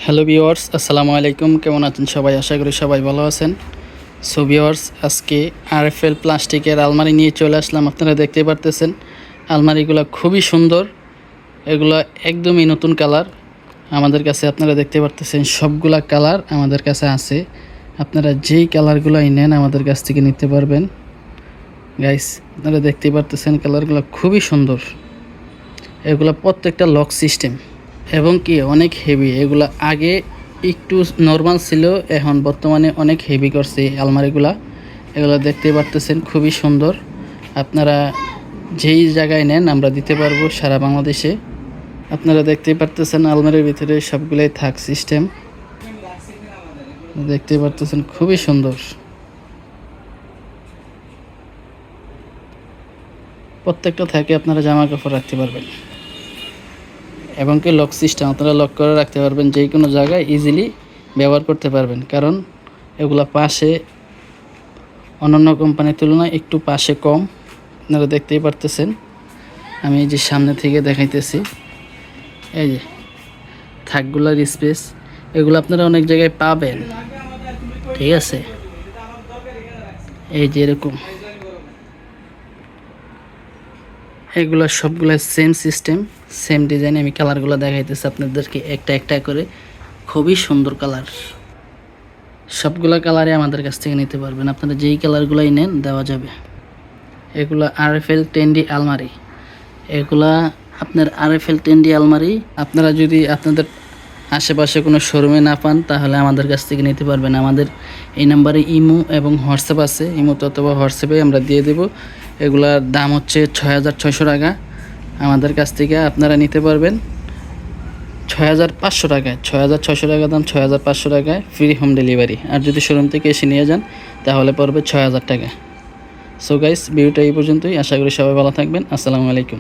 Hello viewers, আসসালামু আলাইকুম। কেমন আছেন সবাই? আশা করি সবাই ভালো আছেন। সো ভিউয়ার্স, আজকে আরএফএল প্লাস্টিকের আলমারি নিয়ে চলে আসলাম। আপনারা দেখতে পারতেছেন আলমারিগুলো খুবই সুন্দর। এগুলো একদমই নতুন কালার আমাদের কাছে। আপনারা দেখতে পারতেছেন সবগুলা কালার আমাদের কাছে আছে। আপনারা যেই কালারগুলোই নেন আমাদের কাছ থেকে নিতে পারবেন। গাইস, আপনারা দেখতে পারতেছেন কালারগুলো খুবই সুন্দর। এগুলো প্রত্যেকটা লক সিস্টেম এবং কি অনেক হেভি। এগুলা আগে একটু নর্মাল ছিল, এখন বর্তমানে অনেক হেভি করছে এই আলমারিগুলা। এগুলো দেখতে পারতেছেন খুবই সুন্দর। আপনারা যেই জায়গায় নেন আমরা দিতে পারবো সারা বাংলাদেশে। আপনারা দেখতেই পারতেছেন আলমারির ভিতরে সবগুলাই থাক সিস্টেম। দেখতে পারতেছেন খুবই সুন্দর। প্রত্যেকটা থাকে আপনারা জামা কাপড় রাখতে পারবেন এবং কি লক সিস্টেম, আপনারা লক করে রাখতে পারবেন, যে কোনো জায়গায় ইজিলি ব্যবহার করতে পারবেন। কারণ এগুলা পাশে অন্যান্য কোম্পানির তুলনায় একটু পাশে কম। আপনারা দেখতেই পারতেছেন, আমি এই যে সামনে থেকে দেখাইতেছি। এই যে থাকগুলার স্পেস, এগুলো আপনারা অনেক জায়গায় পাবেন, ঠিক আছে। এই যে এরকম এগুলো সবগুলো সেম সিস্টেম, সেম ডিজাইন। আমি কালারগুলো দেখাইতেছি আপনাদেরকে একটা একটা করে। খুবই সুন্দর কালার, সবগুলো কালারে আমাদের কাছ থেকে নিতে পারবেন। আপনারা যেই কালারগুলোই নেন দেওয়া যাবে। এগুলো আরএফএল 10D আলমারি। এগুলা আপনার আরএফএল 10D আলমারি আপনারা যদি আপনাদের আশেপাশে কোনো শোরুমে না পান তাহলে আমাদের কাছ থেকে নিতে পারবেন। আমাদের এই নাম্বারে ইমো এবং হোয়াটসঅ্যাপ আছে, ইমোতে অথবা হোয়াটসঅ্যাপে আমরা দিয়ে দেব। এগুলার দাম হচ্ছে ৬,৬০০ টাকা। আমাদের কাছ থেকে আপনারা নিতে পারবেন ৬,৫০০ টাকায়। ৬,৬০০ টাকা দাম, ৬,৫০০ টাকায় ফ্রি হোম ডেলিভারি। আর যদি শোরুম থেকে এসে নিয়ে যান তাহলে পড়বে ৬,০০০ টাকা। সো গাইস, ভিডিওটা এই পর্যন্তই। আশা করি সবাই ভালো থাকবেন। আসসালামু আলাইকুম।